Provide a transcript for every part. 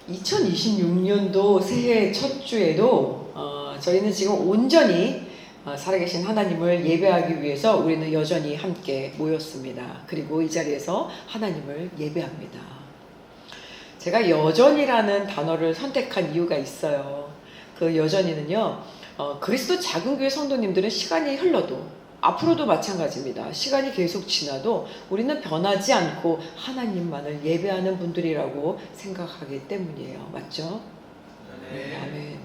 2026년도 새해 첫 주에도 저희는 지금 온전히 살아계신 하나님을 예배하기 위해서 우리는 여전히 함께 모였습니다. 그리고 이 자리에서 하나님을 예배합니다. 제가 여전이라는 단어를 선택한 이유가 있어요. 그 여전히는요, 그리스도 작은교회 성도님들은 시간이 흘러도 앞으로도 마찬가지입니다. 시간이 계속 지나도 우리는 변하지 않고 하나님만을 예배하는 분들이라고 생각하기 때문이에요. 맞죠? 네, 아멘.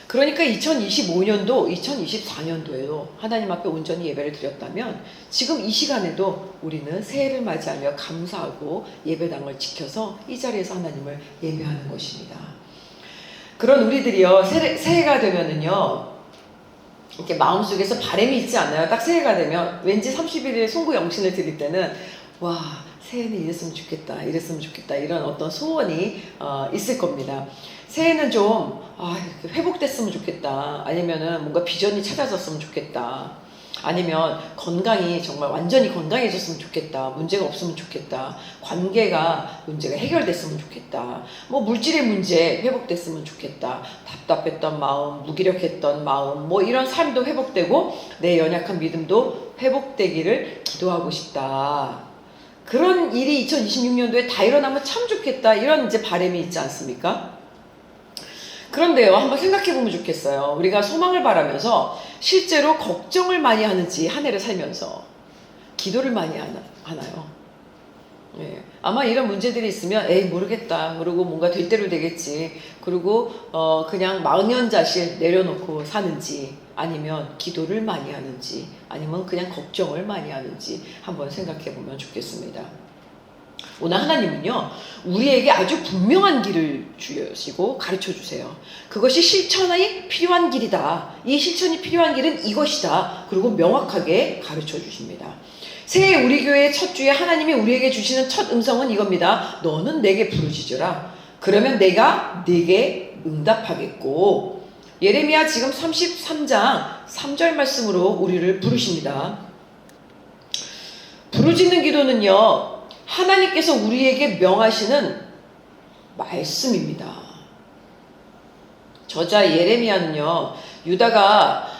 그러니까 2025년도, 2024년도에도 하나님 앞에 온전히 예배를 드렸다면 지금 이 시간에도 우리는 새해를 맞이하며 감사하고 예배당을 지켜서 이 자리에서 하나님을 예배하는 것입니다. 그런 우리들이요, 새해가 되면은요, 이렇게 마음속에서 바람이 있지 않아요? 딱 새해가 되면 왠지 31일 송구 영신을 드릴 때는 와, 새해는 이랬으면 좋겠다, 이랬으면 좋겠다, 이런 어떤 소원이 있을 겁니다. 새해는 좀 회복됐으면 좋겠다, 아니면은 뭔가 비전이 찾아졌으면 좋겠다, 아니면 건강이 정말 완전히 건강해졌으면 좋겠다, 문제가 없으면 좋겠다, 관계가 문제가 해결됐으면 좋겠다, 뭐 물질의 문제 회복됐으면 좋겠다, 답답했던 마음, 무기력했던 마음, 뭐 이런 삶도 회복되고 내 연약한 믿음도 회복되기를 기도하고 싶다. 그런 일이 2026년도에 다 일어나면 참 좋겠다, 이런 이제 바람이 있지 않습니까? 그런데요, 한번 생각해 보면 좋겠어요. 우리가 소망을 바라면서 실제로 걱정을 많이 하는지, 한 해를 살면서 기도를 많이 하나요? 예, 아마 이런 문제들이 있으면 에이 모르겠다, 그리고 뭔가 될 대로 되겠지, 그리고 그냥 망연자실 내려놓고 사는지, 아니면 기도를 많이 하는지, 아니면 그냥 걱정을 많이 하는지 한번 생각해 보면 좋겠습니다. 오늘 하나님은요, 우리에게 아주 분명한 길을 주시고 가르쳐 주세요. 그것이 실천이 필요한 길이다, 이 실천이 필요한 길은 이것이다, 그리고 명확하게 가르쳐 주십니다. 새해 우리 교회의 첫 주에 하나님이 우리에게 주시는 첫 음성은 이겁니다. 너는 내게 부르짖으라, 그러면 내가 네게 응답하겠고. 예레미야 지금 33장 3절 말씀으로 우리를 부르십니다. 부르짖는 기도는요, 하나님께서 우리에게 명하시는 말씀입니다. 저자 예레미야는요, 유다가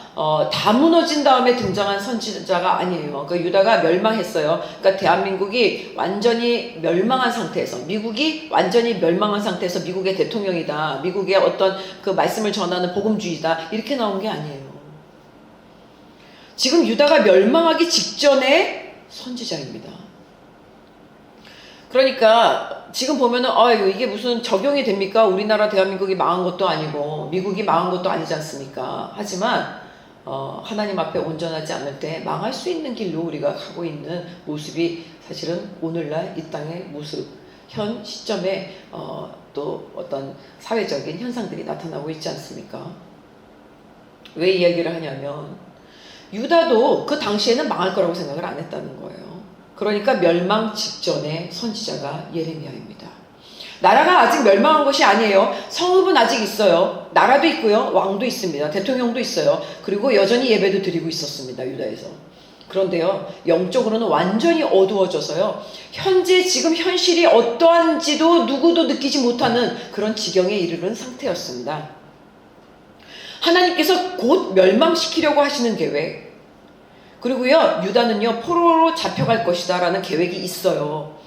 다 무너진 다음에 등장한 선지자가 아니에요. 그 유다가 멸망했어요. 그러니까 대한민국이 완전히 멸망한 상태에서, 미국이 완전히 멸망한 상태에서 미국의 대통령이다, 미국의 어떤 그 말씀을 전하는 복음주의다, 이렇게 나온 게 아니에요. 지금 유다가 멸망하기 직전의 선지자입니다. 그러니까 지금 보면은 이게 무슨 적용이 됩니까? 우리나라 대한민국이 망한 것도 아니고 미국이 망한 것도 아니지 않습니까? 하지만 하나님 앞에 온전하지 않을 때 망할 수 있는 길로 우리가 가고 있는 모습이 사실은 오늘날 이 땅의 모습, 현 시점에 또 어떤 사회적인 현상들이 나타나고 있지 않습니까? 왜 이야기를 하냐면 유다도 그 당시에는 망할 거라고 생각을 안 했다는 거예요. 그러니까 멸망 직전의 선지자가 예레미야입니다. 나라가 아직 멸망한 것이 아니에요. 성읍은 아직 있어요. 나라도 있고요, 왕도 있습니다. 대통령도 있어요. 그리고 여전히 예배도 드리고 있었습니다, 유다에서. 그런데요, 영적으로는 완전히 어두워져서요, 현재 지금 현실이 어떠한지도 누구도 느끼지 못하는 그런 지경에 이르는 상태였습니다. 하나님께서 곧 멸망시키려고 하시는 계획, 그리고요, 유다는요, 포로로 잡혀갈 것이다 라는 계획이 있어요.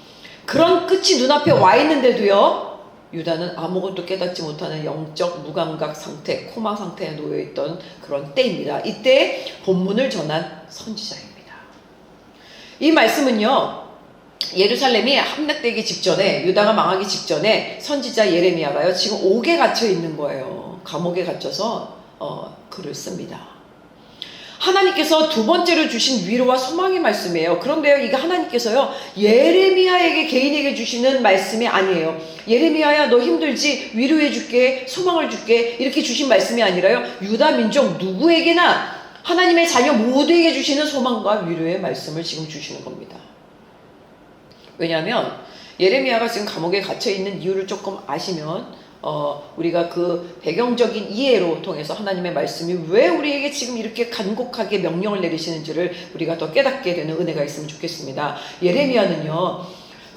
그런 끝이 눈앞에 와 있는데도요, 유다는 아무것도 깨닫지 못하는 영적 무감각 상태, 코마 상태에 놓여있던 그런 때입니다. 이때 본문을 전한 선지자입니다. 이 말씀은요, 예루살렘이 함락되기 직전에, 유다가 망하기 직전에 선지자 예레미야가요, 지금 옥에 갇혀 있는 거예요. 감옥에 갇혀서 글을 씁니다. 하나님께서 두 번째로 주신 위로와 소망의 말씀이에요. 그런데요, 이게 하나님께서요, 예레미야에게 개인에게 주시는 말씀이 아니에요. 예레미야야, 너 힘들지? 위로해 줄게, 소망을 줄게, 이렇게 주신 말씀이 아니라요, 유다 민족 누구에게나 하나님의 자녀 모두에게 주시는 소망과 위로의 말씀을 지금 주시는 겁니다. 왜냐하면 예레미야가 지금 감옥에 갇혀 있는 이유를 조금 아시면 우리가 그 배경적인 이해로 통해서 하나님의 말씀이 왜 우리에게 지금 이렇게 간곡하게 명령을 내리시는지를 우리가 더 깨닫게 되는 은혜가 있으면 좋겠습니다. 예레미야는요,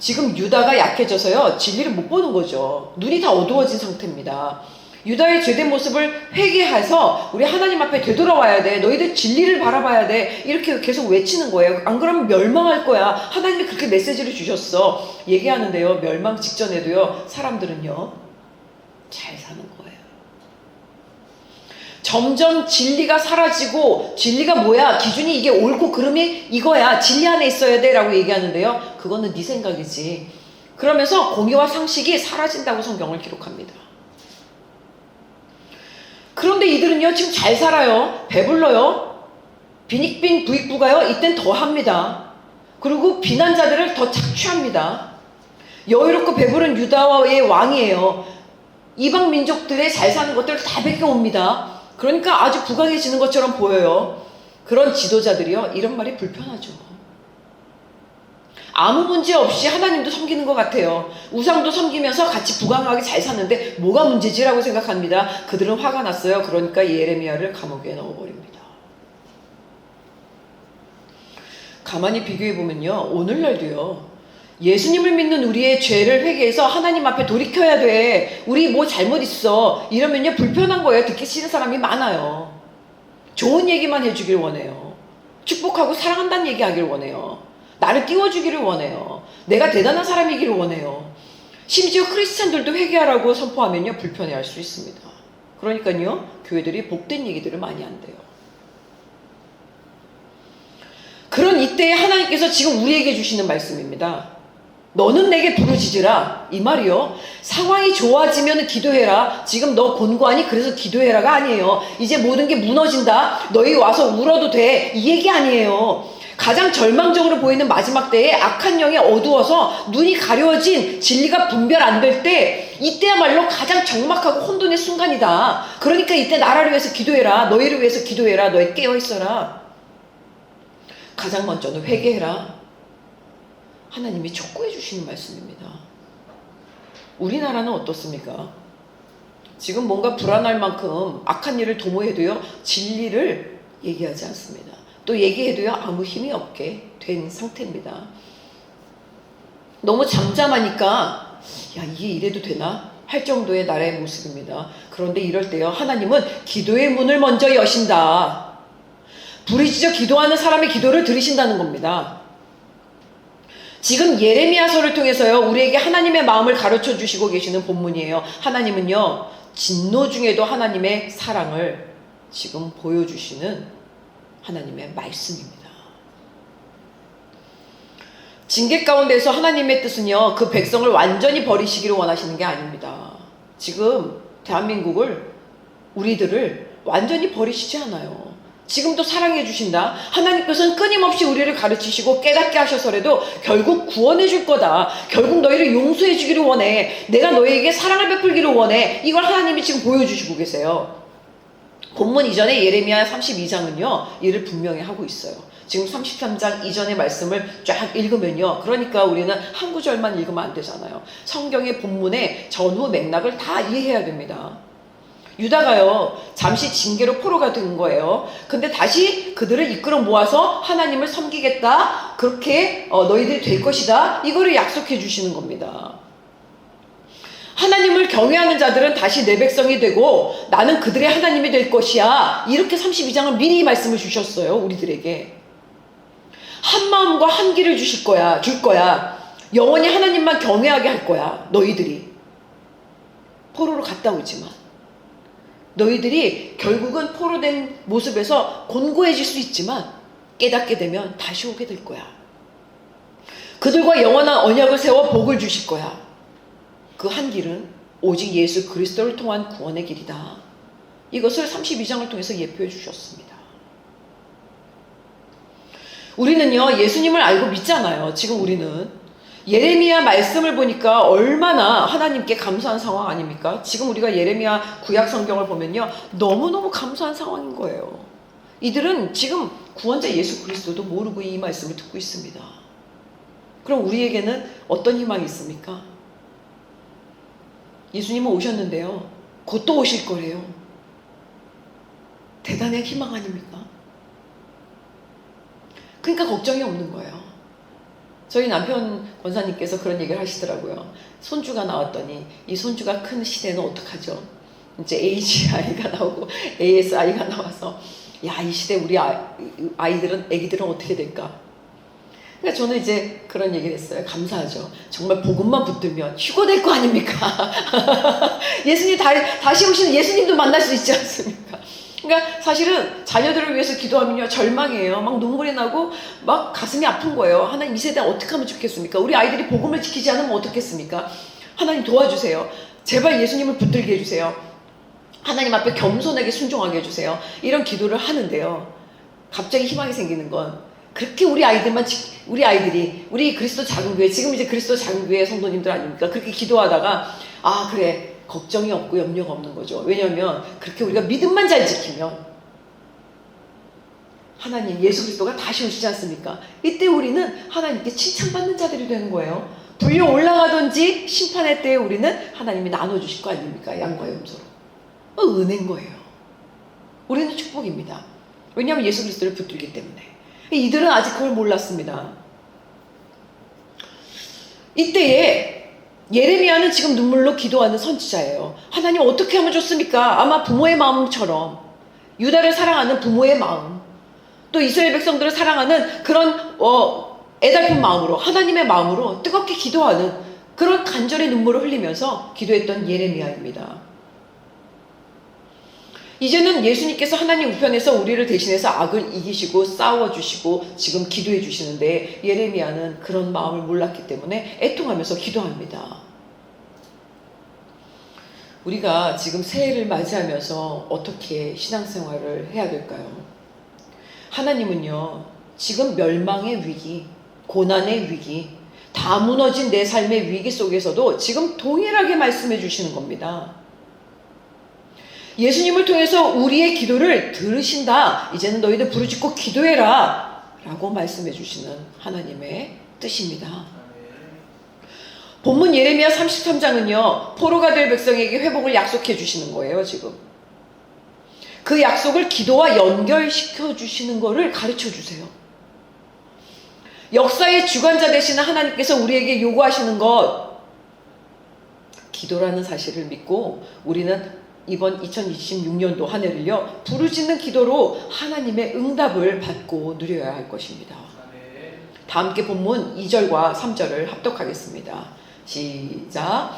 지금 유다가 약해져서요, 진리를 못 보는 거죠. 눈이 다 어두워진 상태입니다. 유다의 죄된 모습을 회개해서 우리 하나님 앞에 되돌아와야 돼. 너희들 진리를 바라봐야 돼. 이렇게 계속 외치는 거예요. 안 그러면 멸망할 거야. 하나님이 그렇게 메시지를 주셨어. 얘기하는데요, 멸망 직전에도요, 사람들은요, 잘 사는 거예요. 점점 진리가 사라지고, 진리가 뭐야? 기준이 이게 옳고 그름이 이거야. 진리 안에 있어야 돼. 라고 얘기하는데요, 그거는 네 생각이지. 그러면서 공의와 상식이 사라진다고 성경을 기록합니다. 그런데 이들은요, 지금 잘 살아요. 배불러요. 빈익빈 부익부가요, 이땐 더 합니다. 그리고 비난자들을 더 착취합니다. 여유롭고 배부른 유다의 왕이에요. 이방 민족들의 잘 사는 것들을 다 뺏겨옵니다. 그러니까 아주 부강해지는 것처럼 보여요. 그런 지도자들이요, 이런 말이 불편하죠. 아무 문제 없이 하나님도 섬기는 것 같아요. 우상도 섬기면서 같이 부강하게 잘 사는데 뭐가 문제지라고 생각합니다. 그들은 화가 났어요. 그러니까 예레미야를 감옥에 넣어버립니다. 가만히 비교해보면요, 오늘날도요, 예수님을 믿는 우리의 죄를 회개해서 하나님 앞에 돌이켜야 돼. 우리 뭐 잘못 있어. 이러면요, 불편한 거예요. 듣기 싫은 사람이 많아요. 좋은 얘기만 해주길 원해요. 축복하고 사랑한다는 얘기 하길 원해요. 나를 띄워주기를 원해요. 내가 대단한 사람이기를 원해요. 심지어 크리스찬들도 회개하라고 선포하면요, 불편해할 수 있습니다. 그러니까요, 교회들이 복된 얘기들을 많이 한대요. 그런 이때에 하나님께서 지금 우리에게 주시는 말씀입니다. 너는 내게 부르짖으라. 이 말이요, 상황이 좋아지면 기도해라. 지금 너 곤고하니 그래서 기도해라가 아니에요. 이제 모든 게 무너진다, 너희 와서 울어도 돼, 이 얘기 아니에요. 가장 절망적으로 보이는 마지막 때에 악한 영이 어두워서 눈이 가려워진 진리가 분별 안 될 때, 이때야말로 가장 적막하고 혼돈의 순간이다. 그러니까 이때 나라를 위해서 기도해라. 너희를 위해서 기도해라. 너희 깨어있어라. 가장 먼저는 회개해라. 하나님이 촉구해 주시는 말씀입니다. 우리나라는 어떻습니까? 지금 뭔가 불안할 만큼 악한 일을 도모해도요, 진리를 얘기하지 않습니다. 또 얘기해도요, 아무 힘이 없게 된 상태입니다. 너무 잠잠하니까 야, 이게 이래도 되나? 할 정도의 나라의 모습입니다. 그런데 이럴 때요, 하나님은 기도의 문을 먼저 여신다. 부르짖어 기도하는 사람의 기도를 들으신다는 겁니다. 지금 예레미야서를 통해서요, 우리에게 하나님의 마음을 가르쳐 주시고 계시는 본문이에요. 하나님은요, 진노 중에도 하나님의 사랑을 지금 보여주시는 하나님의 말씀입니다. 징계 가운데서 하나님의 뜻은요, 그 백성을 완전히 버리시기를 원하시는 게 아닙니다. 지금 대한민국을, 우리들을 완전히 버리시지 않아요. 지금도 사랑해 주신다. 하나님께서는 끊임없이 우리를 가르치시고 깨닫게 하셔서라도 결국 구원해 줄 거다. 결국 너희를 용서해 주기를 원해. 내가 너희에게 사랑을 베풀기를 원해. 이걸 하나님이 지금 보여주시고 계세요. 본문 이전에 예레미야 32장은요, 이를 분명히 하고 있어요. 지금 33장 이전의 말씀을 쫙 읽으면요, 그러니까 우리는 한 구절만 읽으면 안 되잖아요. 성경의 본문의 전후 맥락을 다 이해해야 됩니다. 유다가요, 잠시 징계로 포로가 된 거예요. 근데 다시 그들을 이끌어 모아서 하나님을 섬기겠다, 그렇게 너희들이 될 것이다, 이거를 약속해 주시는 겁니다. 하나님을 경외하는 자들은 다시 내 백성이 되고 나는 그들의 하나님이 될 것이야, 이렇게 32장을 미리 말씀을 주셨어요. 우리들에게 한 마음과 한 길을 줄 거야. 영원히 하나님만 경외하게 할 거야. 너희들이 포로로 갔다 오지만 너희들이 결국은 포로된 모습에서 곤고해질 수 있지만 깨닫게 되면 다시 오게 될 거야. 그들과 영원한 언약을 세워 복을 주실 거야. 그 한 길은 오직 예수 그리스도를 통한 구원의 길이다. 이것을 32장을 통해서 예표해 주셨습니다. 우리는요, 예수님을 알고 믿잖아요. 지금 우리는 예레미야 말씀을 보니까 얼마나 하나님께 감사한 상황 아닙니까? 지금 우리가 예레미야 구약 성경을 보면요, 너무너무 감사한 상황인 거예요. 이들은 지금 구원자 예수 그리스도도 모르고 이 말씀을 듣고 있습니다. 그럼 우리에게는 어떤 희망이 있습니까? 예수님은 오셨는데요, 곧 또 오실 거래요. 대단한 희망 아닙니까? 그러니까 걱정이 없는 거예요. 저희 남편 권사님께서 그런 얘기를 하시더라고요. 손주가 나왔더니 이 손주가 큰 시대는 어떡하죠? 이제 AGI가 나오고 ASI가 나와서 야, 이 시대 우리 애기들은 어떻게 될까? 그러니까 저는 이제 그런 얘기를 했어요. 감사하죠. 정말 복음만 붙들면 휴거 될 거 아닙니까? 예수님 다시 오시는 예수님도 만날 수 있지 않습니까? 그러니까 사실은 자녀들을 위해서 기도하면요 절망이에요. 막 눈물이 나고 막 가슴이 아픈 거예요. 하나님 이 세대 어떻게 하면 좋겠습니까? 우리 아이들이 복음을 지키지 않으면 어떻겠습니까? 하나님 도와주세요. 제발 예수님을 붙들게 해주세요. 하나님 앞에 겸손하게 순종하게 해주세요. 이런 기도를 하는데요. 갑자기 희망이 생기는 건 그렇게 우리 아이들이 우리 그리스도 작은 교회, 지금 이제 그리스도 작은 교회 성도님들 아닙니까? 그렇게 기도하다가 아 그래 걱정이 없고 염려가 없는 거죠. 왜냐하면 그렇게 우리가 믿음만 잘 지키면 하나님 예수 그리스도가 다시 오시지 않습니까? 이때 우리는 하나님께 칭찬받는 자들이 되는 거예요. 불려 올라가든지 심판의 때에 우리는 하나님이 나눠주실 거 아닙니까? 양과 염소로. 은혜인 거예요. 우리는 축복입니다. 왜냐하면 예수 그리스도를 붙들기 때문에. 이들은 아직 그걸 몰랐습니다. 이때에 예레미야는 지금 눈물로 기도하는 선지자예요. 하나님 어떻게 하면 좋습니까? 아마 부모의 마음처럼 유다를 사랑하는 부모의 마음, 또 이스라엘 백성들을 사랑하는 그런 애달픈 마음으로, 하나님의 마음으로 뜨겁게 기도하는 그런 간절의 눈물을 흘리면서 기도했던 예레미야입니다. 이제는 예수님께서 하나님 우편에서 우리를 대신해서 악을 이기시고 싸워주시고 지금 기도해 주시는데 예레미야는 그런 마음을 몰랐기 때문에 애통하면서 기도합니다. 우리가 지금 새해를 맞이하면서 어떻게 신앙생활을 해야 될까요? 하나님은요 지금 멸망의 위기, 고난의 위기, 다 무너진 내 삶의 위기 속에서도 지금 동일하게 말씀해 주시는 겁니다. 예수님을 통해서 우리의 기도를 들으신다. 이제는 너희들 부르짖고 기도해라 라고 말씀해 주시는 하나님의 뜻입니다. 본문 예레미야 33장은요 포로가 될 백성에게 회복을 약속해 주시는 거예요. 지금 그 약속을 기도와 연결시켜 주시는 거를 가르쳐 주세요. 역사의 주관자 되시는 하나님께서 우리에게 요구하시는 것 기도라는 사실을 믿고 우리는 이번 2026년도 한 해를요 부르짖는 기도로 하나님의 응답을 받고 누려야 할 것입니다. 다 함께 본문 2절과 3절을 합독하겠습니다. 시작.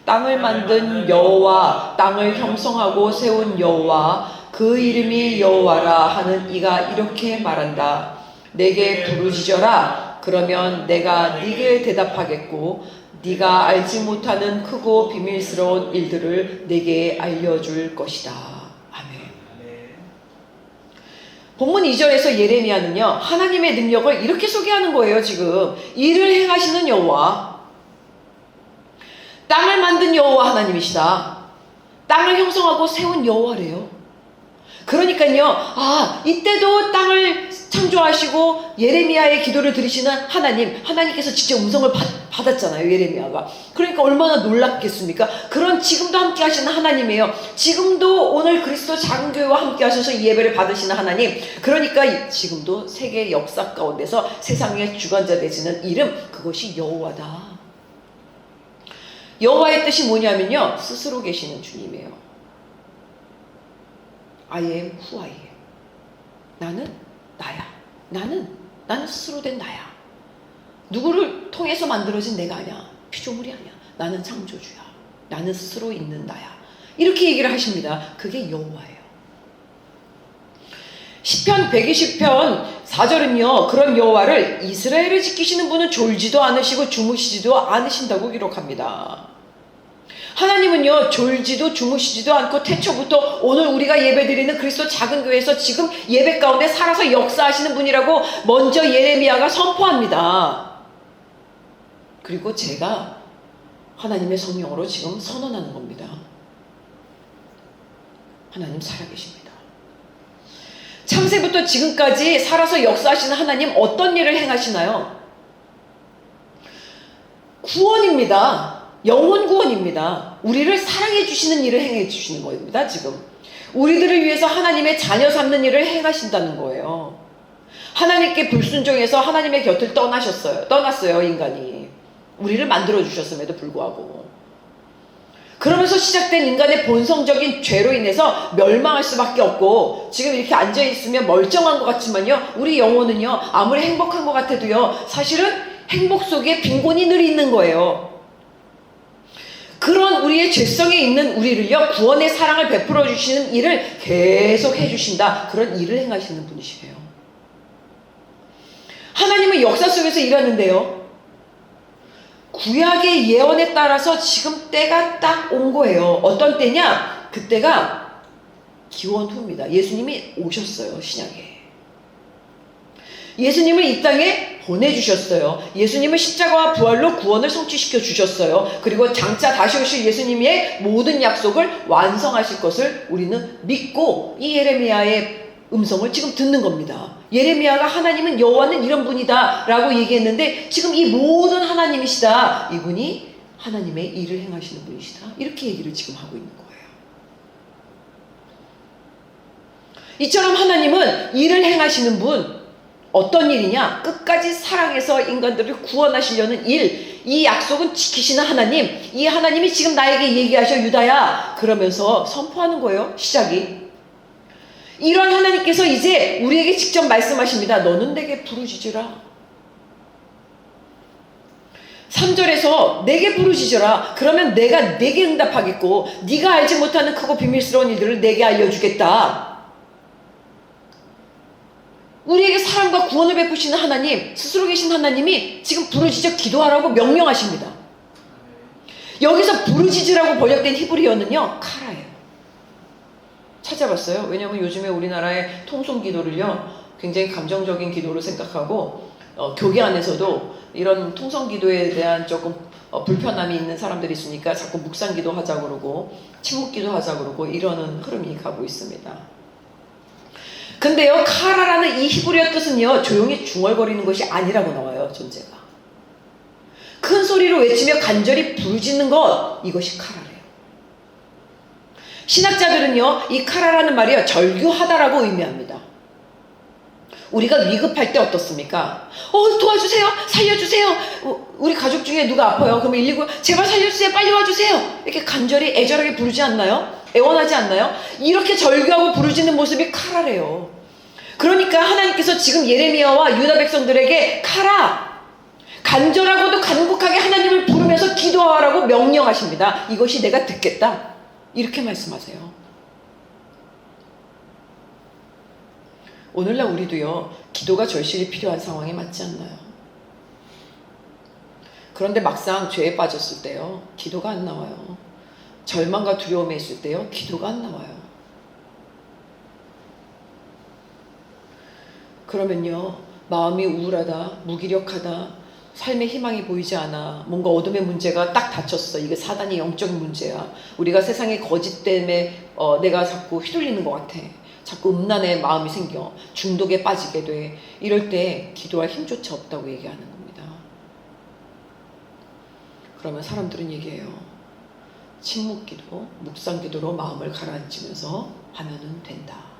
땅을 만든 여호와, 땅을 형성하고 세운 여호와, 그 이름이 여호와라 하는 이가 이렇게 말한다. 내게 부르짖어라. 그러면 내가 네게 대답하겠고 네가 알지 못하는 크고 비밀스러운 일들을 내게 알려줄 것이다. 아멘. 본문 2절에서 예레미야는요 하나님의 능력을 이렇게 소개하는 거예요. 지금 일을 행하시는 여호와, 땅을 만든 여호와 하나님이시다. 땅을 형성하고 세운 여호와래요. 그러니까요 이때도 땅을 창조하시고 예레미야의 기도를 들으시는 하나님께서 직접 음성을 받았잖아요. 예레미야가. 그러니까 얼마나 놀랍겠습니까? 그런 지금도 함께 하시는 하나님이에요. 지금도 오늘 그리스도 작은 교회와 함께 하셔서 이 예배를 받으시는 하나님. 그러니까 지금도 세계 역사 가운데서 세상의 주관자 되시는 이름, 그것이 여호와다. 여호와의 뜻이 뭐냐면요 스스로 계시는 주님이에요. I am who I am. 나는 나야. 나는 스스로 된 나야. 누구를 통해서 만들어진 내가 아니야. 피조물이 아니야. 나는 창조주야. 나는 스스로 있는 나야. 이렇게 얘기를 하십니다. 그게 여호와예요. 시편 120편 4절은요 그런 여호와를 이스라엘을 지키시는 분은 졸지도 않으시고 주무시지도 않으신다고 기록합니다. 하나님은요 졸지도 주무시지도 않고 태초부터 오늘 우리가 예배드리는 그리스도 작은 교회에서 지금 예배 가운데 살아서 역사하시는 분이라고 먼저 예레미야가 선포합니다. 그리고 제가 하나님의 성령으로 지금 선언하는 겁니다. 하나님 살아계십니다. 창세부터 지금까지 살아서 역사하시는 하나님 어떤 일을 행하시나요? 구원입니다. 영혼 구원입니다. 우리를 사랑해 주시는 일을 행해 주시는 겁니다. 지금 우리들을 위해서 하나님의 자녀 삼는 일을 행하신다는 거예요. 하나님께 불순종해서 하나님의 곁을 떠났어요, 인간이. 우리를 만들어주셨음에도 불구하고. 그러면서 시작된 인간의 본성적인 죄로 인해서 멸망할 수밖에 없고, 지금 이렇게 앉아있으면 멀쩡한 것 같지만요, 우리 영혼은요, 아무리 행복한 것 같아도요, 사실은 행복 속에 빈곤이 늘 있는 거예요. 그런 우리의 죄성에 있는 우리를요, 구원의 사랑을 베풀어 주시는 일을 계속 해주신다. 그런 일을 행하시는 분이시래요. 하나님은 역사 속에서 일하는데요, 구약의 예언에 따라서 지금 때가 딱 온 거예요. 어떤 때냐? 그때가 기원 후입니다. 예수님이 오셨어요, 신약에. 예수님을 이 땅에 보내주셨어요. 예수님은 십자가와 부활로 구원을 성취시켜 주셨어요. 그리고 장차 다시 오실 예수님의 모든 약속을 완성하실 것을 우리는 믿고 이 예레미야의 음성을 지금 듣는 겁니다. 예레미야가 하나님은 여호와는 이런 분이다 라고 얘기했는데, 지금 이 모든 하나님이시다, 이분이 하나님의 일을 행하시는 분이시다, 이렇게 얘기를 지금 하고 있는 거예요. 이처럼 하나님은 일을 행하시는 분, 어떤 일이냐? 끝까지 사랑해서 인간들을 구원하시려는 일, 이 약속은 지키시는 하나님, 이 하나님이 지금 나에게 얘기하셔, 유다야, 그러면서 선포하는 거예요, 시작이. 이런 하나님께서 이제 우리에게 직접 말씀하십니다. 너는 내게 부르짖으라. 3절에서 내게 부르짖으라. 그러면 내가 내게 응답하겠고, 네가 알지 못하는 크고 비밀스러운 일들을 내게 알려주겠다. 우리에게 사랑과 구원을 베푸시는 하나님, 스스로 계신 하나님이 지금 부르짖어 기도하라고 명령하십니다. 여기서 부르짖으라고 번역된 히브리어는요, 카라예요. 찾아봤어요. 왜냐하면 요즘에 우리나라의 통성 기도를요, 굉장히 감정적인 기도로 생각하고, 교계 안에서도 이런 통성 기도에 대한 조금 불편함이 있는 사람들이 있으니까 자꾸 묵상 기도 하자고 그러고 침묵 기도 하자고 그러고 이러는 흐름이 가고 있습니다. 근데요, 카라라는 이 히브리어 뜻은요, 조용히 중얼거리는 것이 아니라고 나와요, 존재가. 큰 소리로 외치며 간절히 부르짖는 것, 이것이 카라래요. 신학자들은요, 이 카라라는 말이요, 절규하다라고 의미합니다. 우리가 위급할 때 어떻습니까? 도와주세요, 살려주세요, 우리 가족 중에 누가 아파요, 그러면 119 제발 살려주세요, 빨리 와주세요, 이렇게 간절히 애절하게 부르지 않나요? 애원하지 않나요? 이렇게 절규하고 부르짖는 모습이 카라래요. 그러니까 하나님께서 지금 예레미야와 유다 백성들에게 카라, 간절하고도 간곡하게 하나님을 부르면서 기도하라고 명령하십니다. 이것이 내가 듣겠다, 이렇게 말씀하세요. 오늘날 우리도요, 기도가 절실히 필요한 상황에 맞지 않나요? 그런데 막상 죄에 빠졌을 때요, 기도가 안 나와요. 절망과 두려움에 있을 때요, 기도가 안 나와요. 그러면요, 마음이 우울하다, 무기력하다, 삶의 희망이 보이지 않아, 뭔가 어둠의 문제가 딱 닫혔어, 이게 사단의 영적인 문제야, 우리가 세상의 거짓 때문에 내가 자꾸 휘둘리는 것 같아, 자꾸 음란의 마음이 생겨, 중독에 빠지게 돼, 이럴 때 기도할 힘조차 없다고 얘기하는 겁니다. 그러면 사람들은 얘기해요. 침묵기도, 묵상기도로 마음을 가라앉히면서 하면은 된다.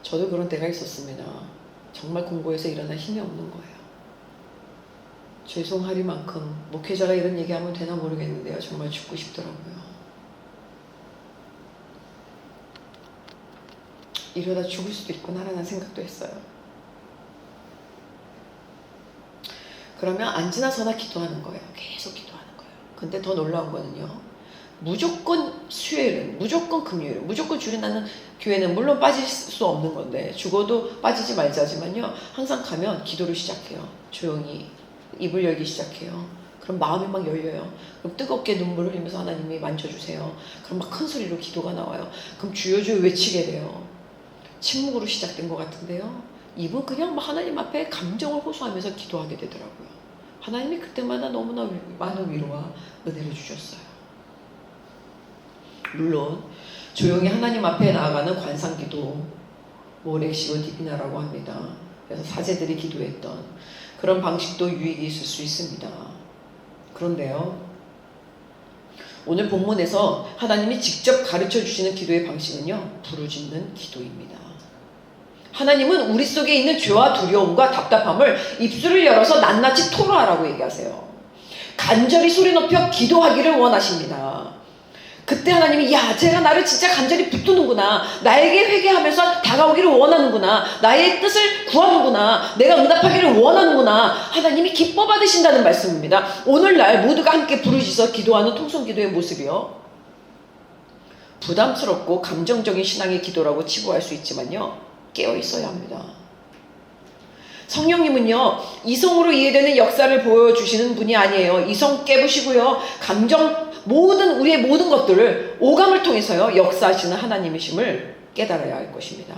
저도 그런 때가 있었습니다. 정말 공부해서 일어날 힘이 없는 거예요. 죄송하리만큼 목회자가 이런 얘기하면 되나 모르겠는데요, 정말 죽고 싶더라고요. 이러다 죽을 수도 있구나라는 생각도 했어요. 그러면 안 지나서나 기도하는 거예요. 계속 기도하는 거예요. 근데 더 놀라운 거는요, 무조건 수요일은, 무조건 금요일은, 무조건 주일 나는 교회는 물론 빠질 수 없는 건데, 죽어도 빠지지 말자지만요, 항상 가면 기도를 시작해요. 조용히 입을 열기 시작해요. 그럼 마음이 막 열려요. 그럼 뜨겁게 눈물을 흘리면서 하나님이 만져주세요. 그럼 막 큰 소리로 기도가 나와요. 그럼 주여 주여 외치게 돼요. 침묵으로 시작된 것 같은데요, 입은 그냥 하나님 앞에 감정을 호소하면서 기도하게 되더라고요. 하나님이 그때마다 너무나 많은 위로와 은혜를 주셨어요. 물론 조용히 하나님 앞에 나아가는 관상기도, 모렉시오 디비나라고 합니다. 그래서 사제들이 기도했던 그런 방식도 유익이 있을 수 있습니다. 그런데요, 오늘 본문에서 하나님이 직접 가르쳐 주시는 기도의 방식은요, 부르짖는 기도입니다. 하나님은 우리 속에 있는 죄와 두려움과 답답함을 입술을 열어서 낱낱이 토로하라고 얘기하세요. 간절히 소리 높여 기도하기를 원하십니다. 그때 하나님이 야, 쟤가 나를 진짜 간절히 붙드는구나. 나에게 회개하면서 다가오기를 원하는구나. 나의 뜻을 구하는구나. 내가 응답하기를 원하는구나. 하나님이 기뻐 받으신다는 말씀입니다. 오늘날 모두가 함께 부르짖어 기도하는 통성기도의 모습이요. 부담스럽고 감정적인 신앙의 기도라고 치부할 수 있지만요. 깨어 있어야 합니다. 성령님은요, 이성으로 이해되는 역사를 보여주시는 분이 아니에요. 이성 깨부시고요. 우리의 모든 것들을 오감을 통해서요, 역사하시는 하나님이심을 깨달아야 할 것입니다.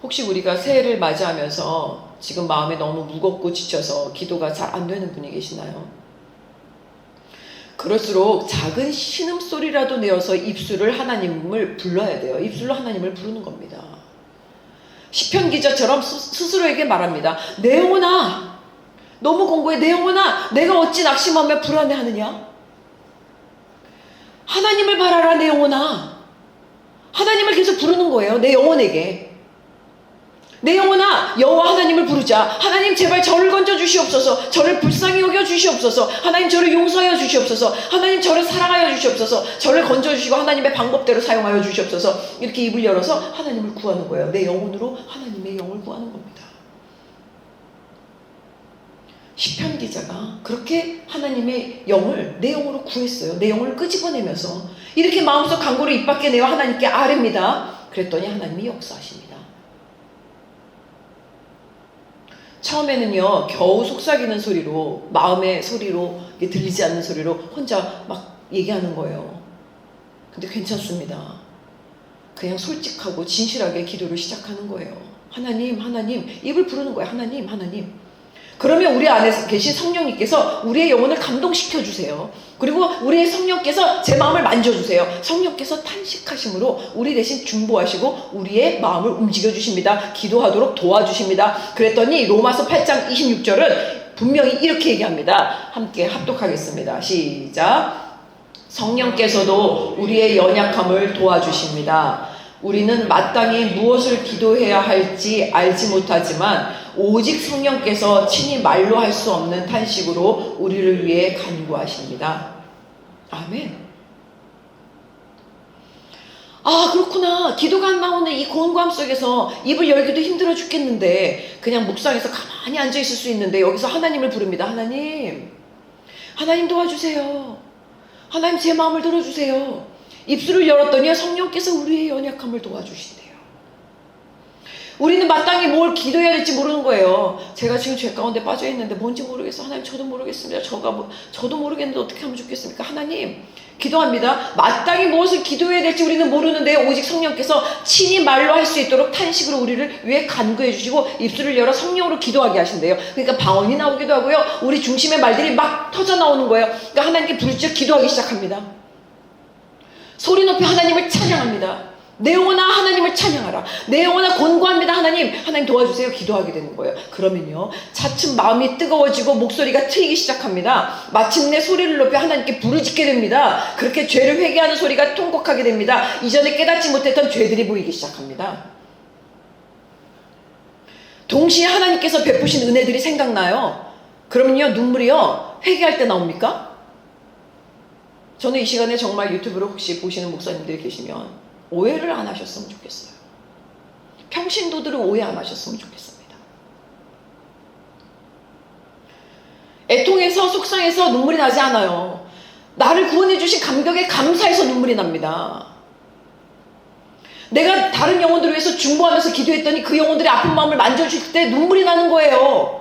혹시 우리가 새해를 맞이하면서 지금 마음이 너무 무겁고 지쳐서 기도가 잘 안 되는 분이 계시나요? 그럴수록 작은 신음소리라도 내어서 입술을 하나님을 불러야 돼요. 입술로 하나님을 부르는 겁니다. 시편 기자처럼 스스로에게 말합니다. 내 영혼아, 너무 공고해. 내 영혼아, 내가 어찌 낙심하며 불안해하느냐? 하나님을 바라라, 내 영혼아. 하나님을 계속 부르는 거예요. 내 영혼에게. 내 영혼아, 여호와 하나님을 부르자. 하나님 제발 저를 건져 주시옵소서. 저를 불쌍히 여겨 주시옵소서. 하나님 저를 용서하여 주시옵소서. 하나님 저를 사랑하여 주시옵소서. 저를 건져 주시고 하나님의 방법대로 사용하여 주시옵소서. 이렇게 입을 열어서 하나님을 구하는 거예요. 내 영혼으로 하나님의 영을 구하는 겁니다. 시편 기자가 그렇게 하나님의 영을 내 영으로 구했어요. 내 영을 끄집어내면서 이렇게 마음속 간구를 입 밖에 내어 하나님께 아뢰입니다. 그랬더니 하나님이 역사하십니다. 처음에는요, 겨우 속삭이는 소리로, 마음의 소리로, 들리지 않는 소리로 혼자 막 얘기하는 거예요. 근데 괜찮습니다. 그냥 솔직하고 진실하게 기도를 시작하는 거예요. 하나님, 하나님, 입을 부르는 거예요. 하나님, 하나님. 그러면 우리 안에 계신 성령님께서 우리의 영혼을 감동시켜 주세요. 그리고 우리의 성령께서 제 마음을 만져주세요. 성령께서 탄식하심으로 우리 대신 중보하시고 우리의 마음을 움직여 주십니다. 기도하도록 도와주십니다. 그랬더니 로마서 8장 26절은 분명히 이렇게 얘기합니다. 함께 합독하겠습니다. 시작. 성령께서도 우리의 연약함을 도와주십니다. 우리는 마땅히 무엇을 기도해야 할지 알지 못하지만 오직 성령께서 친히 말로 할 수 없는 탄식으로 우리를 위해 간구하십니다. 아멘. 아, 그렇구나. 기도가 안 나오는 이 곤고함 속에서 입을 열기도 힘들어 죽겠는데 그냥 묵상해서 가만히 앉아 있을 수 있는데 여기서 하나님을 부릅니다. 하나님, 하나님 도와주세요. 하나님 제 마음을 들어주세요. 입술을 열었더니 성령께서 우리의 연약함을 도와주신대요. 우리는 마땅히 뭘 기도해야 될지 모르는 거예요. 제가 지금 죄 가운데 빠져 있는데 뭔지 모르겠어. 하나님 저도 모르겠습니다. 저도 모르겠는데 어떻게 하면 좋겠습니까? 하나님 기도합니다. 마땅히 무엇을 기도해야 될지 우리는 모르는데 오직 성령께서 친히 말로 할 수 있도록 탄식으로 우리를 위해 간구해 주시고 입술을 열어 성령으로 기도하게 하신대요. 그러니까 방언이 나오기도 하고요. 우리 중심의 말들이 막 터져 나오는 거예요. 그러니까 하나님께 부르짖어 기도하기 시작합니다. 소리 높이 하나님을 찬양합니다. 내 영혼아 하나님을 찬양하라. 내 영혼아 곤고합니다. 하나님 도와주세요. 기도하게 되는 거예요. 그러면요, 차츰 마음이 뜨거워지고 목소리가 트이기 시작합니다. 마침내 소리를 높여 하나님께 부르짖게 됩니다. 그렇게 죄를 회개하는 소리가 통곡하게 됩니다. 이전에 깨닫지 못했던 죄들이 보이기 시작합니다. 동시에 하나님께서 베푸신 은혜들이 생각나요. 그러면요, 눈물이요, 회개할 때 나옵니까? 저는 이 시간에 정말 유튜브로 혹시 보시는 목사님들이 계시면 오해를 안 하셨으면 좋겠어요. 평신도들을 오해 안 하셨으면 좋겠습니다. 애통해서 속상해서 눈물이 나지 않아요. 나를 구원해 주신 감격에 감사해서 눈물이 납니다. 내가 다른 영혼들을 위해서 중보하면서 기도했더니 그 영혼들의 아픈 마음을 만져줄 때 눈물이 나는 거예요.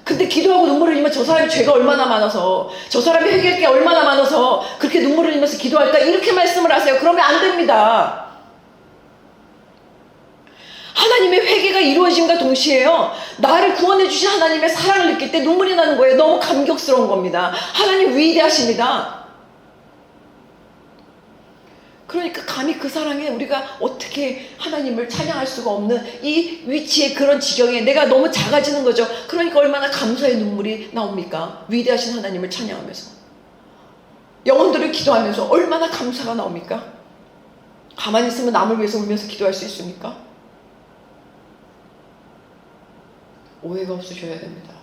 근데 기도하고 눈물을 흘리면 저 사람이 죄가 얼마나 많아서, 저 사람이 회개할 게 얼마나 많아서 그렇게 눈물을 흘리면서 기도할까, 이렇게 말씀을 하세요. 그러면 안 됩니다. 하나님의 회개가 이루어짐과 동시에요, 나를 구원해 주신 하나님의 사랑을 느낄 때 눈물이 나는 거예요. 너무 감격스러운 겁니다. 하나님 위대하십니다. 그러니까 감히 그 사랑에 우리가 어떻게 하나님을 찬양할 수가 없는 이 위치에, 그런 지경에 내가 너무 작아지는 거죠. 그러니까 얼마나 감사의 눈물이 나옵니까? 위대하신 하나님을 찬양하면서, 영혼들을 기도하면서 얼마나 감사가 나옵니까? 가만히 있으면 남을 위해서 울면서 기도할 수 있습니까? 오해가 없으셔야 됩니다.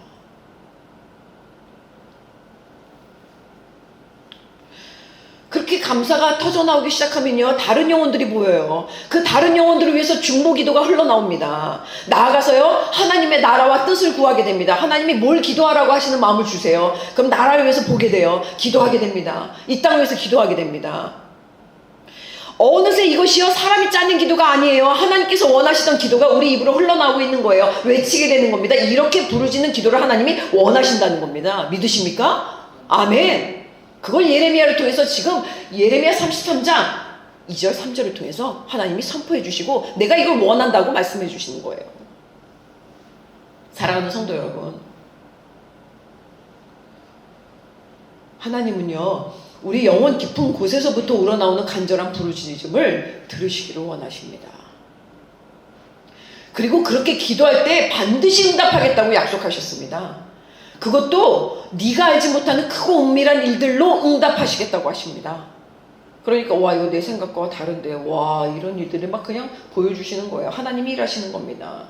그렇게 감사가 터져나오기 시작하면요, 다른 영혼들이 보여요. 그 다른 영혼들을 위해서 중보기도가 흘러나옵니다. 나아가서요, 하나님의 나라와 뜻을 구하게 됩니다. 하나님이 뭘 기도하라고 하시는 마음을 주세요. 그럼 나라를 위해서 보게 돼요. 기도하게 됩니다. 이 땅을 위해서 기도하게 됩니다. 어느새 이것이요, 사람이 짜는 기도가 아니에요. 하나님께서 원하시던 기도가 우리 입으로 흘러나오고 있는 거예요. 외치게 되는 겁니다. 이렇게 부르짖는 기도를 하나님이 원하신다는 겁니다. 믿으십니까? 아멘. 그걸 예레미야를 통해서 지금 예레미야 33장 2절 3절을 통해서 하나님이 선포해 주시고 내가 이걸 원한다고 말씀해 주시는 거예요. 사랑하는 성도 여러분, 하나님은요, 우리 영혼 깊은 곳에서부터 우러나오는 간절한 부르짖음을 들으시기를 원하십니다. 그리고 그렇게 기도할 때 반드시 응답하겠다고 약속하셨습니다. 그것도 네가 알지 못하는 크고 은밀한 일들로 응답하시겠다고 하십니다. 그러니까 와, 이거 내 생각과 다른데, 와, 이런 일들을 막 그냥 보여주시는 거예요. 하나님이 일하시는 겁니다.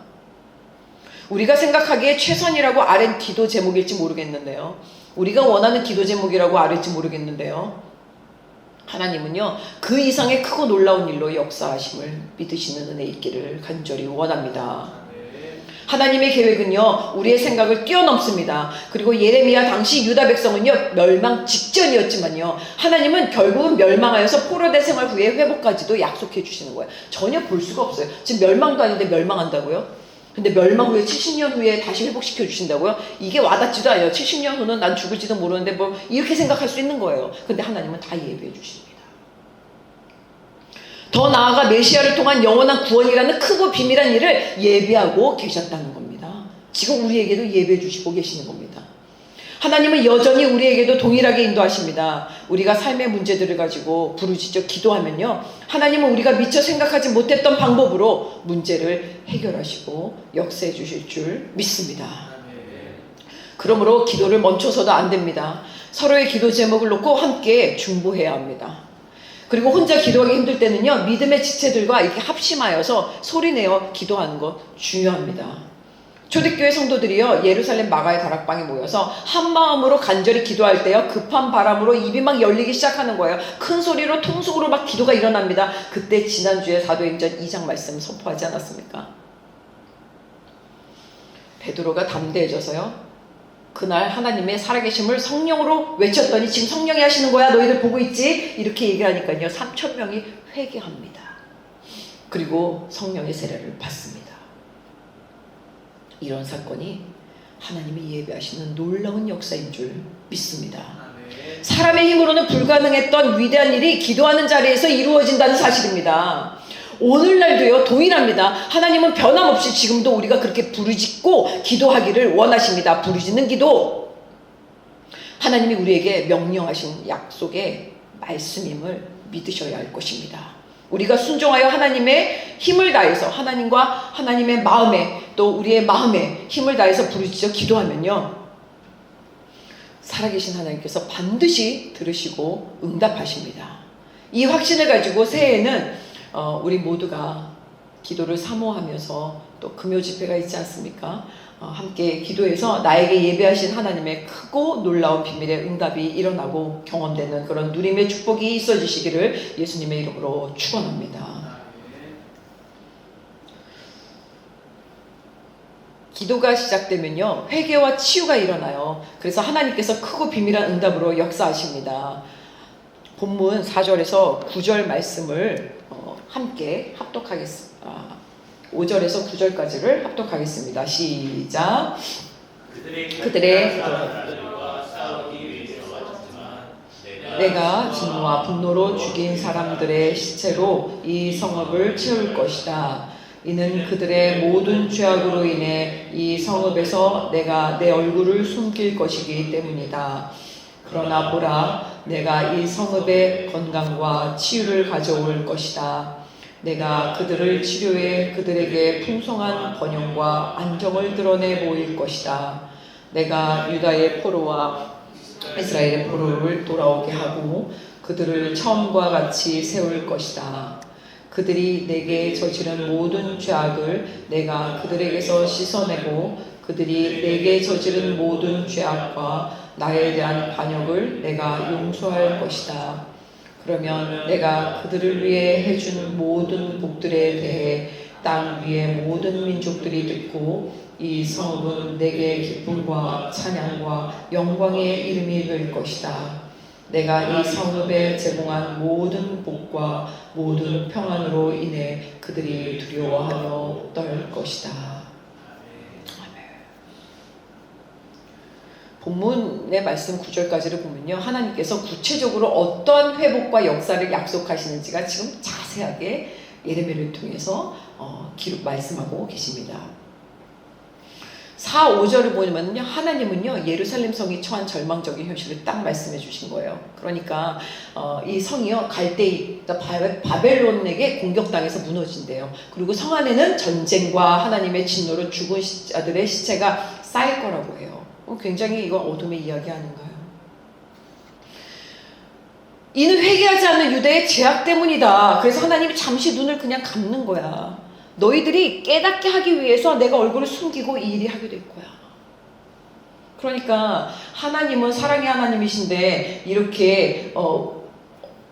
우리가 생각하기에 최선이라고 아는 기도 제목일지 모르겠는데요, 우리가 원하는 기도 제목이라고 아릴지 모르겠는데요, 하나님은요, 그 이상의 크고 놀라운 일로 역사하심을 믿으시는 은혜 있기를 간절히 원합니다. 하나님의 계획은요, 우리의 생각을 뛰어넘습니다. 그리고 예레미야 당시 유다 백성은요, 멸망 직전이었지만요, 하나님은 결국은 멸망하여서 포로대 생활 후에 회복까지도 약속해 주시는 거예요. 전혀 볼 수가 없어요. 지금 멸망도 아닌데 멸망한다고요? 근데 멸망 후에 70년 후에 다시 회복시켜 주신다고요? 이게 와닿지도 않아요. 70년 후는 난 죽을지도 모르는데 뭐 이렇게 생각할 수 있는 거예요. 근데 하나님은 다 예비해 주십니다. 더 나아가 메시아를 통한 영원한 구원이라는 크고 비밀한 일을 예비하고 계셨다는 겁니다. 지금 우리에게도 예비해 주시고 계시는 겁니다. 하나님은 여전히 우리에게도 동일하게 인도하십니다. 우리가 삶의 문제들을 가지고 부르짖어 기도하면요, 하나님은 우리가 미처 생각하지 못했던 방법으로 문제를 해결하시고 역사해 주실 줄 믿습니다. 그러므로 기도를 멈춰서도 안 됩니다. 서로의 기도 제목을 놓고 함께 중보해야 합니다. 그리고 혼자 기도하기 힘들 때는요, 믿음의 지체들과 이렇게 합심하여서 소리내어 기도하는 것 중요합니다. 초대교회 성도들이요, 예루살렘 마가의 다락방에 모여서 한 마음으로 간절히 기도할 때요, 급한 바람으로 입이 막 열리기 시작하는 거예요. 큰 소리로 통속으로 막 기도가 일어납니다. 그때 지난주에 사도행전 2장 말씀 선포하지 않았습니까? 베드로가 담대해져서요, 그날 하나님의 살아계심을 성령으로 외쳤더니 지금 성령이 하시는 거야, 너희들 보고 있지? 이렇게 얘기하니까요, 3,000명이 회개합니다. 그리고 성령의 세례를 받습니다. 이런 사건이 하나님이 예배하시는 놀라운 역사인 줄 믿습니다. 사람의 힘으로는 불가능했던 위대한 일이 기도하는 자리에서 이루어진다는 사실입니다. 오늘날도요, 동일합니다. 하나님은 변함없이 지금도 우리가 그렇게 부르짖고 기도하기를 원하십니다. 부르짖는 기도, 하나님이 우리에게 명령하신 약속의 말씀임을 믿으셔야 할 것입니다. 우리가 순종하여 하나님의 힘을 다해서, 하나님과 하나님의 마음에, 또 우리의 마음에 힘을 다해서 부르짖어 기도하면요, 살아계신 하나님께서 반드시 들으시고 응답하십니다. 이 확신을 가지고 새해에는 우리 모두가 기도를 사모하면서, 또 금요 집회가 있지 않습니까? 함께 기도해서 나에게 예배하신 하나님의 크고 놀라운 비밀의 응답이 일어나고 경험되는 그런 누림의 축복이 있어지시기를 예수님의 이름으로 축원합니다. 기도가 시작되면요, 회개와 치유가 일어나요. 그래서 하나님께서 크고 비밀한 응답으로 역사하십니다. 본문 4절에서 9절 말씀을 함께 합독하겠습니다. 5절에서 9절까지를 합독하겠습니다. 시작. 그들의 내가 진노와 분노로 죽인 사람들의 시체로 이 성읍을 채울 것이다. 이는 그들의 모든 죄악으로 인해 이 성읍에서 내가 내 얼굴을 숨길 것이기 때문이다. 그러나 보라, 내가 이 성읍의 건강과 치유를 가져올 것이다. 내가 그들을 치료해 그들에게 풍성한 번영과 안정을 드러내 보일 것이다. 내가 유다의 포로와 이스라엘의 포로를 돌아오게 하고 그들을 처음과 같이 세울 것이다. 그들이 내게 저지른 모든 죄악을 내가 그들에게서 씻어내고 그들이 내게 저지른 모든 죄악과 나에 대한 반역을 내가 용서할 것이다. 그러면 내가 그들을 위해 해준 모든 복들에 대해 땅 위의 모든 민족들이 듣고 이 성읍은 내게 기쁨과 찬양과 영광의 이름이 될 것이다. 내가 이 성읍에 제공한 모든 복과 모든 평안으로 인해 그들이 두려워하며 떨 것이다. 아멘. 본문의 말씀 9절까지를 보면요, 하나님께서 구체적으로 어떤 회복과 역사를 약속하시는지가 지금 자세하게 예레미야를 통해서 말씀하고 계십니다. 4, 5절을 보면요, 하나님은요 예루살렘 성이 처한 절망적인 현실을 딱 말씀해 주신 거예요. 그러니까 이 성이요 갈대이, 그러니까 바벨론에게 공격당해서 무너진대요. 그리고 성 안에는 전쟁과 하나님의 진노로 죽은 자들의 시체가 쌓일 거라고 해요. 굉장히 이거 어둠의 이야기 아닌가요? 이는 회개하지 않는 유대의 죄악 때문이다. 그래서 하나님이 잠시 눈을 그냥 감는 거야. 너희들이 깨닫게 하기 위해서 내가 얼굴을 숨기고 이 일이 하게 될 거야. 그러니까 하나님은 사랑의 하나님이신데 이렇게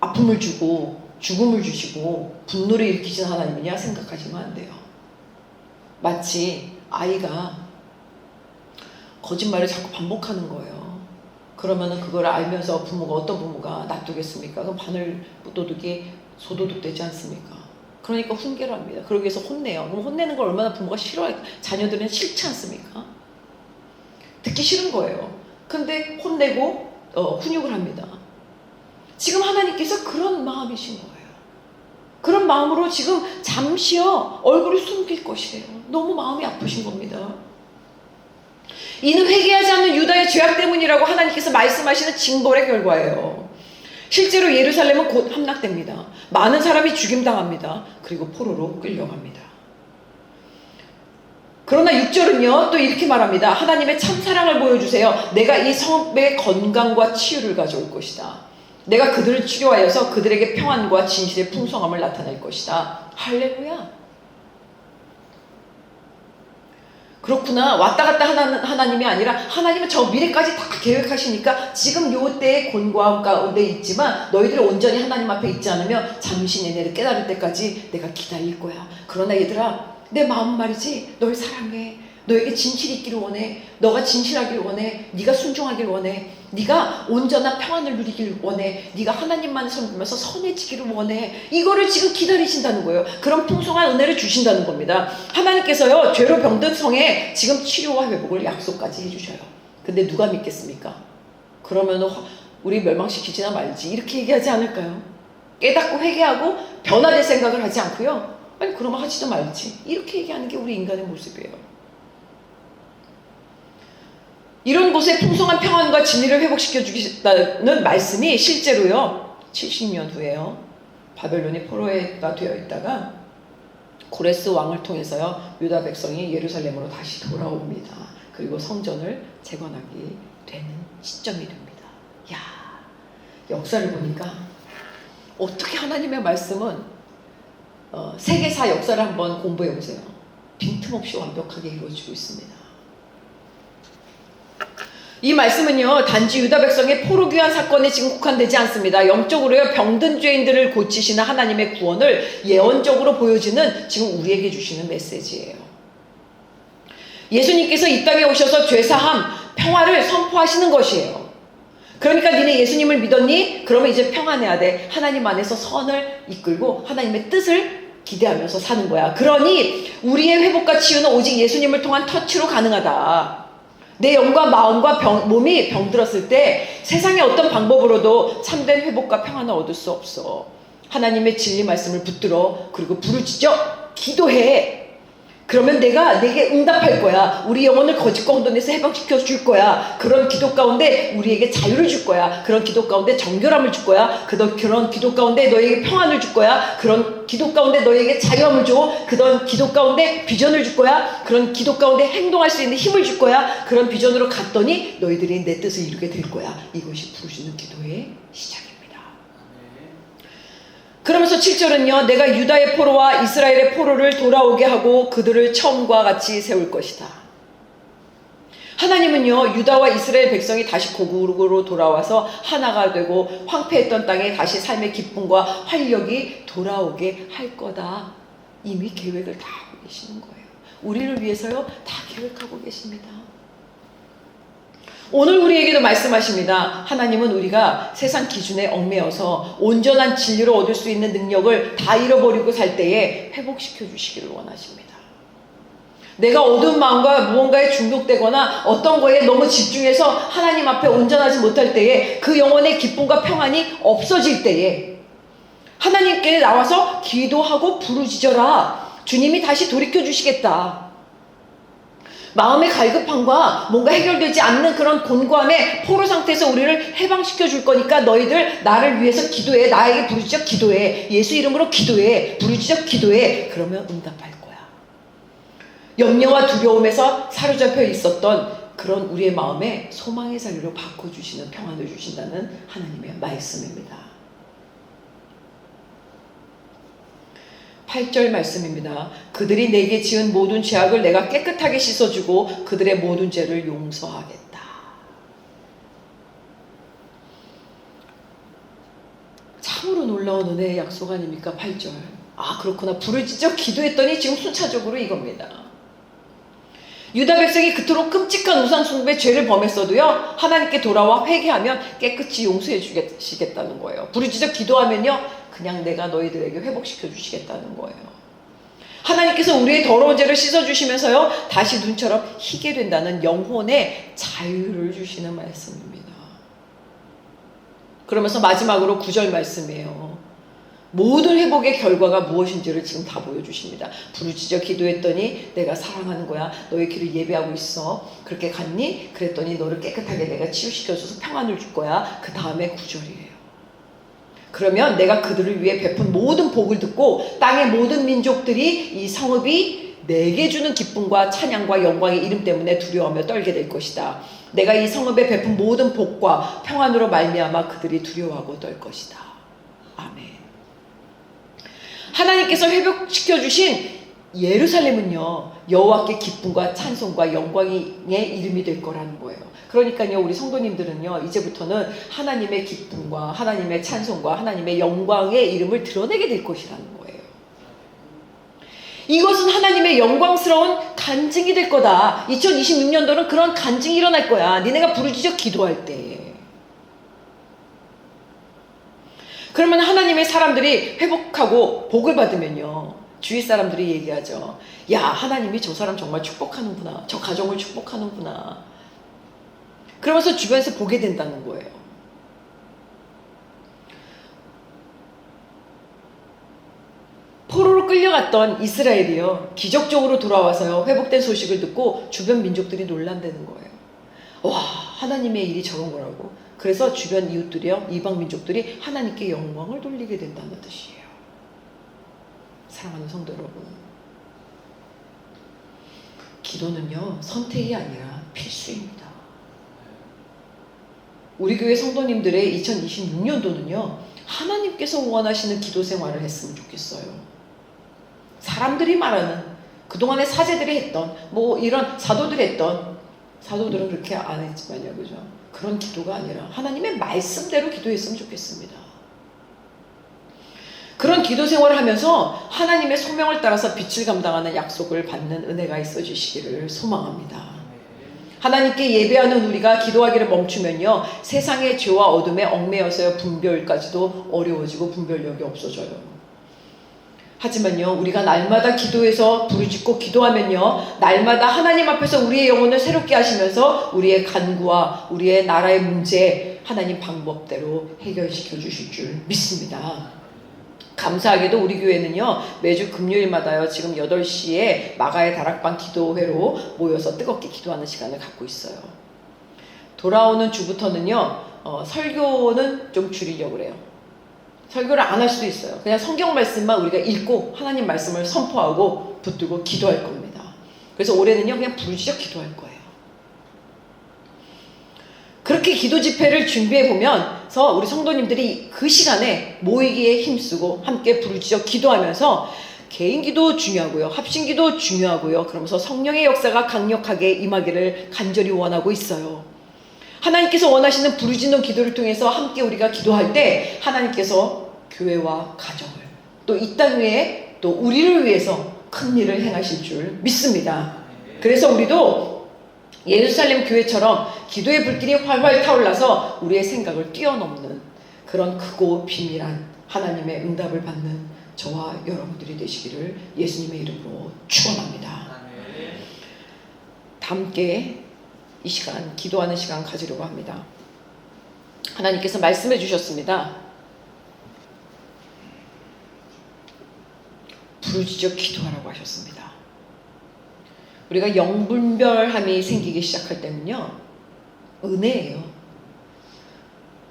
아픔을 주고 죽음을 주시고 분노를 일으키시는 하나님이냐 생각하시면 안 돼요. 마치 아이가 거짓말을 자꾸 반복하는 거예요. 그러면은 그걸 알면서 어떤 부모가 놔두겠습니까? 그럼 바늘도둑이 소도둑 되지 않습니까? 그러니까 훈계를 합니다. 그러기 위해서 혼내요. 그럼 혼내는 걸 얼마나 부모가 싫어해. 자녀들은 싫지 않습니까? 듣기 싫은 거예요. 근데 혼내고 훈육을 합니다. 지금 하나님께서 그런 마음이신 거예요. 그런 마음으로 지금 잠시요 얼굴을 숨길 것이래요. 너무 마음이 아프신 겁니다. 이는 회개하지 않는 유다의 죄악 때문이라고 하나님께서 말씀하시는 징벌의 결과예요. 실제로 예루살렘은 곧 함락됩니다. 많은 사람이 죽임당합니다. 그리고 포로로 끌려갑니다. 그러나 6절은요 또 이렇게 말합니다. 하나님의 참사랑을 보여주세요. 내가 이 성읍의 건강과 치유를 가져올 것이다. 내가 그들을 치료하여서 그들에게 평안과 진실의 풍성함을 나타낼 것이다. 할렐루야. 그렇구나. 왔다 갔다 하는 하나님이 아니라 하나님은 저 미래까지 다 계획하시니까 지금 요 때의 곤고함 가운데 있지만 너희들이 온전히 하나님 앞에 있지 않으면 잠시 내내를 깨달을 때까지 내가 기다릴 거야. 그러나 얘들아, 내 마음 말이지 널 사랑해. 너에게 진실이 있기를 원해. 너가 진실하기를 원해. 네가 순종하기를 원해. 네가 온전한 평안을 누리기를 원해. 네가 하나님만을 섬기면서 선해지기를 원해. 이거를 지금 기다리신다는 거예요. 그런 풍성한 은혜를 주신다는 겁니다. 하나님께서요 죄로 병든 성에 지금 치료와 회복을 약속까지 해주셔요. 근데 누가 믿겠습니까? 그러면 우리 멸망시키지나 말지 이렇게 얘기하지 않을까요? 깨닫고 회개하고 변화될 생각을 하지 않고요, 아니 그러면 하지도 말지 이렇게 얘기하는 게 우리 인간의 모습이에요. 이런 곳에 풍성한 평안과 진리를 회복시켜 주겠다는 말씀이 실제로요 70년 후에요 바벨론이 포로가 되어 있다가 고레스 왕을 통해서요 유다 백성이 예루살렘으로 다시 돌아옵니다. 그리고 성전을 재건하게 되는 시점이 됩니다. 야, 역사를 보니까 어떻게 하나님의 말씀은 세계사 역사를 한번 공부해 보세요. 빈틈없이 완벽하게 이루어지고 있습니다. 이 말씀은요 단지 유다 백성의 포로 귀환 사건에 지금 국한되지 않습니다. 영적으로요 병든 죄인들을 고치시는 하나님의 구원을 예언적으로 보여지는 지금 우리에게 주시는 메시지예요. 예수님께서 이 땅에 오셔서 죄사함, 평화를 선포하시는 것이에요. 그러니까 니네 예수님을 믿었니? 그러면 이제 평안해야 돼. 하나님 안에서 선을 이끌고 하나님의 뜻을 기대하면서 사는 거야. 그러니 우리의 회복과 치유는 오직 예수님을 통한 터치로 가능하다. 내 영과 마음과 몸이 병들었을 때 세상의 어떤 방법으로도 참된 회복과 평안을 얻을 수 없어. 하나님의 진리 말씀을 붙들어 그리고 부르짖어 기도해. 그러면 내가 내게 응답할 거야. 우리 영혼을 거짓과 혼돈에서 해방시켜 줄 거야. 그런 기도 가운데 우리에게 자유를 줄 거야. 그런 기도 가운데 정결함을 줄 거야. 그런 기도 가운데 너에게 평안을 줄 거야. 그런 기도 가운데 너에게 자유함을 줘. 그런 기도 가운데 비전을 줄 거야. 그런 기도 가운데 행동할 수 있는 힘을 줄 거야. 그런 비전으로 갔더니 너희들이 내 뜻을 이루게 될 거야. 이것이 부르짖는 기도의 시작입니다. 그러면서 7절은요, 내가 유다의 포로와 이스라엘의 포로를 돌아오게 하고 그들을 처음과 같이 세울 것이다. 하나님은요, 유다와 이스라엘 백성이 다시 고국으로 돌아와서 하나가 되고 황폐했던 땅에 다시 삶의 기쁨과 활력이 돌아오게 할 거다. 이미 계획을 다 하고 계시는 거예요. 우리를 위해서요, 다 계획하고 계십니다. 오늘 우리에게도 말씀하십니다. 하나님은 우리가 세상 기준에 얽매여서 온전한 진리를 얻을 수 있는 능력을 다 잃어버리고 살 때에 회복시켜 주시기를 원하십니다. 내가 어두운 마음과 무언가에 중독되거나 어떤 거에 너무 집중해서 하나님 앞에 온전하지 못할 때에 그 영혼의 기쁨과 평안이 없어질 때에 하나님께 나와서 기도하고 부르짖어라. 주님이 다시 돌이켜 주시겠다. 마음의 갈급함과 뭔가 해결되지 않는 그런 곤고함의 포로 상태에서 우리를 해방시켜 줄 거니까 너희들 나를 위해서 기도해. 나에게 부르짖어 기도해. 예수 이름으로 기도해. 부르짖어 기도해. 그러면 응답할 거야. 염려와 두려움에서 사로잡혀 있었던 그런 우리의 마음에 소망의 자리로 바꿔주시는, 평안을 주신다는 하나님의 말씀입니다. 8절 말씀입니다. 그들이 내게 지은 모든 죄악을 내가 깨끗하게 씻어주고 그들의 모든 죄를 용서하겠다. 참으로 놀라운 은혜의 약속 아닙니까? 8절. 아, 그렇구나. 부르짖어 기도했더니 지금 순차적으로 이겁니다. 유다 백성이 그토록 끔찍한 우상 숭배의 죄를 범했어도요, 하나님께 돌아와 회개하면 깨끗이 용서해 주시겠다는 거예요. 부르짖어 기도하면요, 그냥 내가 너희들에게 회복시켜 주시겠다는 거예요. 하나님께서 우리의 더러운 죄를 씻어주시면서요, 다시 눈처럼 희게 된다는 영혼의 자유를 주시는 말씀입니다. 그러면서 마지막으로 9절 말씀이에요. 모든 회복의 결과가 무엇인지를 지금 다 보여주십니다. 부르짖어 기도했더니 내가 사랑하는 거야. 너의 길을 예배하고 있어. 그렇게 갔니? 그랬더니 너를 깨끗하게 내가 치유시켜줘서 평안을 줄 거야. 그 다음에 9절이에요. 그러면 내가 그들을 위해 베푼 모든 복을 듣고 땅의 모든 민족들이 이 성읍이 내게 주는 기쁨과 찬양과 영광의 이름 때문에 두려워하며 떨게 될 것이다. 내가 이 성읍에 베푼 모든 복과 평안으로 말미암아 그들이 두려워하고 떨 것이다. 아멘. 하나님께서 회복시켜 주신 예루살렘은요, 여호와께 기쁨과 찬송과 영광의 이름이 될 거라는 거예요. 그러니까요, 우리 성도님들은요, 이제부터는 하나님의 기쁨과 하나님의 찬송과 하나님의 영광의 이름을 드러내게 될 것이라는 거예요. 이것은 하나님의 영광스러운 간증이 될 거다. 2026년도는 그런 간증이 일어날 거야. 니네가 부르짖어 기도할 때. 그러면 하나님의 사람들이 회복하고 복을 받으면요, 주위 사람들이 얘기하죠. 야, 하나님이 저 사람 정말 축복하는구나. 저 가정을 축복하는구나. 그러면서 주변에서 보게 된다는 거예요. 포로로 끌려갔던 이스라엘이요, 기적적으로 돌아와서요, 회복된 소식을 듣고 주변 민족들이 놀란다는 거예요. 와, 하나님의 일이 저런 거라고. 그래서 주변 이웃들이요, 이방 민족들이 하나님께 영광을 돌리게 된다는 뜻이에요. 사랑하는 성도 여러분, 기도는요, 선택이 아니라 필수입니다. 우리 교회 성도님들의 2026년도는요, 하나님께서 원하시는 기도 생활을 했으면 좋겠어요. 사람들이 말하는, 그동안에 사제들이 했던, 뭐 이런 사도들이 했던, 사도들은 그렇게 안 했지만요, 그죠? 그런 기도가 아니라 하나님의 말씀대로 기도했으면 좋겠습니다. 그런 기도 생활을 하면서 하나님의 소명을 따라서 빛을 감당하는 약속을 받는 은혜가 있어지시기를 소망합니다. 하나님께 예배하는 우리가 기도하기를 멈추면요, 세상의 죄와 어둠에 얽매여서 분별까지도 어려워지고 분별력이 없어져요. 하지만요, 우리가 날마다 기도해서 부르짖고 기도하면요, 날마다 하나님 앞에서 우리의 영혼을 새롭게 하시면서 우리의 간구와 우리의 나라의 문제 하나님 방법대로 해결시켜 주실 줄 믿습니다. 감사하게도 우리 교회는요, 매주 금요일마다요, 지금 8시에 마가의 다락방 기도회로 모여서 뜨겁게 기도하는 시간을 갖고 있어요. 돌아오는 주부터는요, 설교는 좀 줄이려고 그래요. 설교를 안 할 수도 있어요. 그냥 성경 말씀만 우리가 읽고 하나님 말씀을 선포하고 붙들고 기도할 겁니다. 그래서 올해는요, 그냥 부르짖어 기도할 거예요. 그렇게 기도 집회를 준비해 보면 그래서 우리 성도님들이 그 시간에 모이기에 힘쓰고 함께 부르짖어 기도하면서 개인 기도 중요하고요. 합심 기도 중요하고요. 그러면서 성령의 역사가 강력하게 임하기를 간절히 원하고 있어요. 하나님께서 원하시는 부르짖는 기도를 통해서 함께 우리가 기도할 때 하나님께서 교회와 가정을 또 이 땅 위에 또 우리를 위해서 큰 일을 행하실 줄 믿습니다. 그래서 우리도 예루살렘 교회처럼 기도의 불길이 활활 타올라서 우리의 생각을 뛰어넘는 그런 크고 비밀한 하나님의 응답을 받는 저와 여러분들이 되시기를 예수님의 이름으로 축원합니다. 함께 이 시간 기도하는 시간 가지려고 합니다. 하나님께서 말씀해 주셨습니다. 부르짖어 기도하라고 하셨습니다. 우리가 영분별함이 생기기 시작할 때는요, 은혜예요.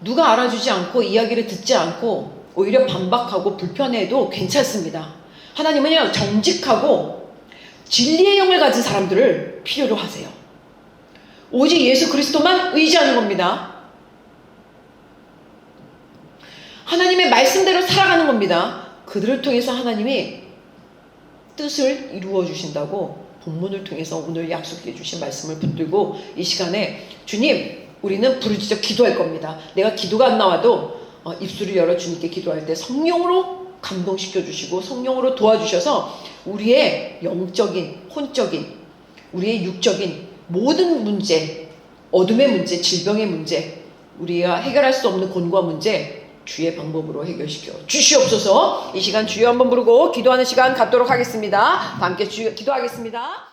누가 알아주지 않고 이야기를 듣지 않고 오히려 반박하고 불편해도 괜찮습니다. 하나님은요, 정직하고 진리의 영을 가진 사람들을 필요로 하세요. 오직 예수 그리스도만 의지하는 겁니다. 하나님의 말씀대로 살아가는 겁니다. 그들을 통해서 하나님이 뜻을 이루어 주신다고 본문을 통해서 오늘 약속해 주신 말씀을 붙들고 이 시간에 주님, 우리는 부르짖어 기도할 겁니다. 내가 기도가 안 나와도 입술을 열어 주님께 기도할 때 성령으로 감동시켜 주시고 성령으로 도와주셔서 우리의 영적인, 혼적인, 우리의 육적인 모든 문제, 어둠의 문제, 질병의 문제, 우리가 해결할 수 없는 곤고한 문제 주의 방법으로 해결시켜 주시옵소서. 이 시간 주여 한번 부르고 기도하는 시간 갖도록 하겠습니다. 다 함께 주여 기도하겠습니다.